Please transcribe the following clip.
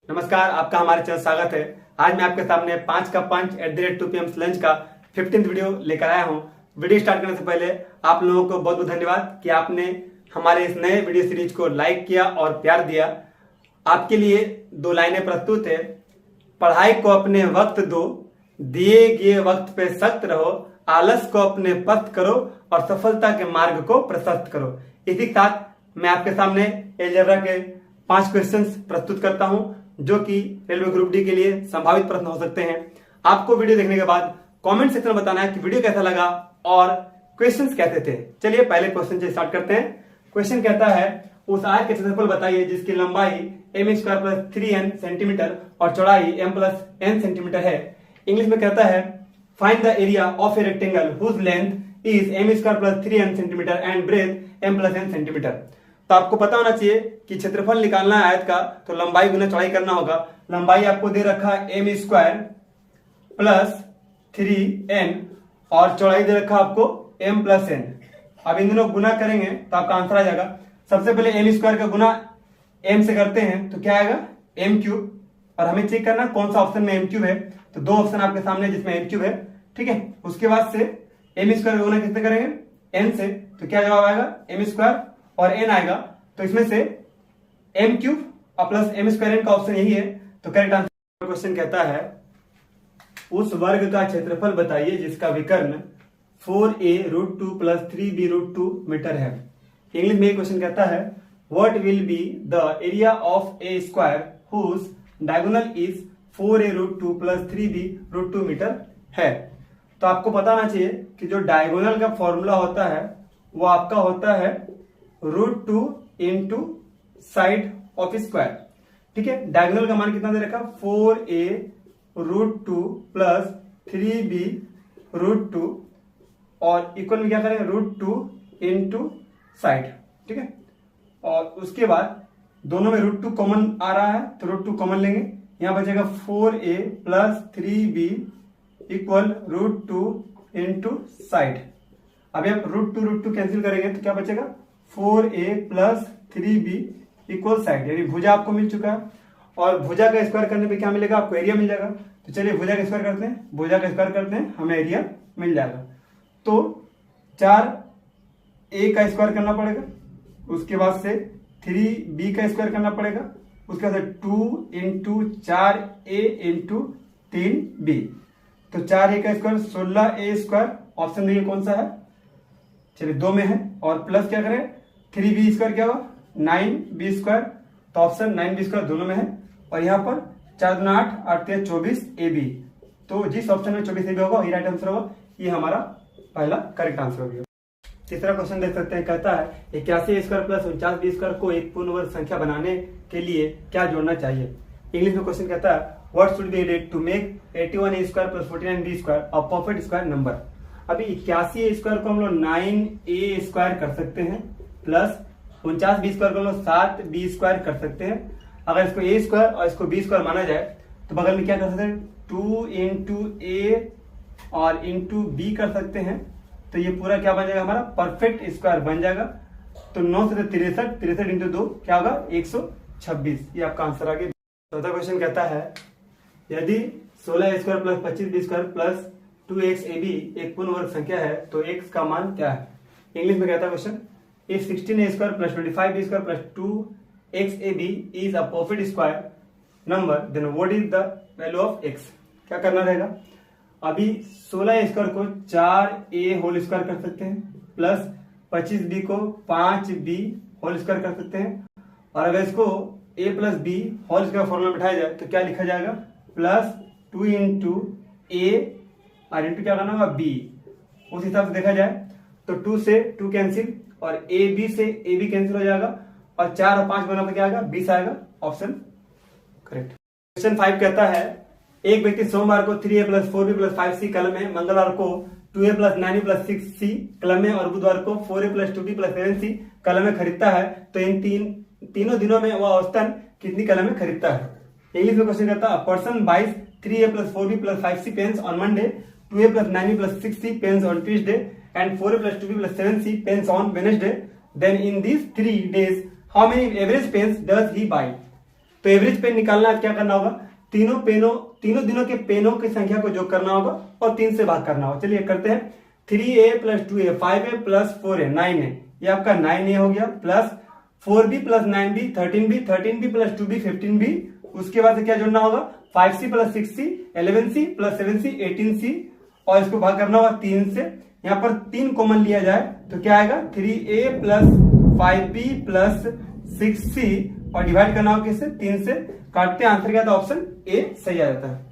नमस्कार, आपका हमारे चैनल स्वागत है। आज मैं आपके सामने 5 का पंच @2 PM लंच का 15th वीडियो लेकर आया हूं। वीडियो स्टार्ट करने से पहले आप लोगों को बहुत बहुत धन्यवाद कि आपने हमारे इस नए वीडियो सीरीज को लाइक किया और प्यार दिया। आपके लिए 2 लाइनें प्रस्तुत है। पढ़ाई को अपने वक्त दो, दिए गए वक्त पे सख्त रहो, आलस को अपने पस्त करो और सफलता के मार्ग को प्रशस्त करो। इसी के साथ मैं आपके सामने अलजेब्रा के 5 क्वेश्चंस प्रस्तुत करता हूं जो कि रेलवे ग्रुप डी के लिए संभावित प्रश्न हो सकते हैं। आपको वीडियो देखने के बाद कमेंट सेक्शन में बताना है कि वीडियो कैसा लगा और क्वेश्चंस कैसे थे। चलिए पहले क्वेश्चन से स्टार्ट करते हैं। क्वेश्चन कहता है उस आयत के क्षेत्रफल बताइए जिसकी लंबाई m² + 3n सेंटीमीटर और चौड़ाई m + n सेंटीमीटर है। इंग्लिश में कहता है find the area of a rectangle whose length is m² + 3n centimetre and breadth m + n centimetre. तो आपको पता होना चाहिए कि क्षेत्रफल निकालना है आयत का, तो लंबाई गुना चौड़ाई करना होगा। लंबाई आपको दे रखा है m² + 3n और चौड़ाई दे रखा आपको m + n। अब इन दोनों गुना करेंगे तो आपका आंसर आ जाएगा। सबसे पहले m² का गुना m से करते हैं तो क्या आएगा m3। और हमें चेक करना कौन सा ऑप्शन में m3 है, तो 2 ऑप्शन आपके सामने जिसमें m3 है, ठीक है। उसके बाद से m² का गुना किससे करेंगे n से, तो क्या जवाब आएगा m² और n आएगा। तो इसमें से m³ प्लस m²n का ऑप्शन यही है, तो करेक्ट आंसर। क्वेश्चन कहता है उस वर्ग का क्षेत्रफल बताइए जिसका विकर्ण 4a√2 + 3b√2 मीटर है। इंग्लिश में क्वेश्चन कहता है what will be the area of a square whose diagonal is 4a√2 + 3b√2 metre है। तो आपको पता होना चाहिए कि जो डायगोनल का फॉर्मूला होता है वो आपका होता है √2 × साइड ऑफ स्क्वायर, ठीक है। डायगोनल का मान कितना दे रखा 4a√2 + 3b√2 और इक्वल में क्या करेंगे √2 × साइड, ठीक है। और उसके बाद दोनों में √2 कॉमन आ रहा है तो √2 कॉमन लेंगे, यहां बचेगा 4a + 3b = √2 × साइड। अभी आप √2 कैंसिल करेंगे तो क्या बचेगा 4a + 3b = साइड, यानी भुजा आपको मिल चुका है। और भुजा का स्क्वायर करने पे क्या मिलेगा आपको एरिया मिल जाएगा। तो चलिए भुजा का स्क्वायर करते हैं, भुजा का स्क्वायर करते हैं, हमें एरिया मिल जाएगा। तो 4a का स्क्वायर करना पड़ेगा, उसके बाद से 3b का स्क्वायर करना पड़ेगा, उसके बाद 2 × 4a × 3b। तो 4a का स्क्वायर 16a², ऑप्शन देखिए कौन सा है, चलिए 2 में है। और प्लस क्या करें 3b² क्या होगा 9b², तो ऑप्शन 9b² दोनों में है। और यहाँ पर 4 × 8 8 × 24 ab, तो जिस ऑप्शन में 24 ab होगा ये राइट आंसर होगा। ये हमारा पहला करेक्ट आंसर हो गया। तीसरा क्वेश्चन देख सकते हैं, कहता है 81a² + 49b² को एक पूर्ण वर्ग संख्या बनाने के लिए क्या जोड़ना चाहिए। इंग्लिश में क्वेश्चन कहता है what should be added to make 81a² + 49b² a perfect square number. अभी 81a² को हम लोग 9a² कर सकते हैं, प्लस 49b² को हम लोग 7b² कर सकते हैं। अगर इसको a² और इसको b² माना जाए तो बगल में क्या कर सकते हैं 2 × a और × b कर सकते हैं। तो ये पूरा क्या बन जाएगा हमारा परफेक्ट स्क्वायर बन जाएगा। तो 9 से 63, 63 × 2 क्या होगा 126। ये आपका आंसर आ गया। चौथा क्वेश्चन कहता है यदि 16a² + 25b² + 2xab एक पूर्ण वर्ग संख्या है तो x का मान क्या है। इंग्लिश में कहता है question if 16a² + 25b² + 2xab is a perfect square number then what is the value of x। क्या करना रहेगा, अभी 16a² को 4a² कर सकते हैं, प्लस 25b को 5b² कर सकते हैं। और अगर इसको a + b² फॉर्मूला बिठाया जाए तो क्या लिखा जाएगा +2 × a और इंटू क्या करना होगा b। उस हिसाब से देखा जाए तो 2 से 2 कैंसिल और ab से ab कैंसिल हो जाएगा और 4 और 5 बना तो क्या आएगा 20 आएगा, ऑप्शन करेक्ट। क्वेश्चन 5 कहता है एक व्यक्ति सोमवार को 3a + 4b + 5c कलम में, मंगलवार को 2a + 9b + 6c कलम में और बुधवार को 4a + 2b + 7c कलम में खरीदता है तो इन तीनों दिनों में वह औसतन कितनी कलमें खरीदता है। इंग्लिश में क्वेश्चन कहता है person buys 3a + 4b + 5c pens on Monday, 2a + 9b + 6c pens on Tuesday and 4a + 2b + 7c pens on Wednesday, then in these 3 days how many average pens does he buy। तो average pen निकालना है, क्या करना होगा, तीनों दिनों के पेनों की संख्या को जोड़ करना होगा और 3 से भाग करना होगा। चलिए करते हैं। 3a plus 2a 5a plus 4a 9a, ये आपका 9a हो गया, plus 4b plus 9b 13b plus 2b 15b। उसके बाद क्या जोड़ना होगा, 5c plus 6c 11c plus 7c 18c, और इसको भाग करना होगा 3 से। यहाँ पर 3 कॉमन लिया जाए तो क्या आएगा, 3a plus 5b plus 6c, और डिवाइड करना होगा किससे, 3 से। काटते हैं, आंसर क्या था, ऑप्शन ए सही आ जाता है।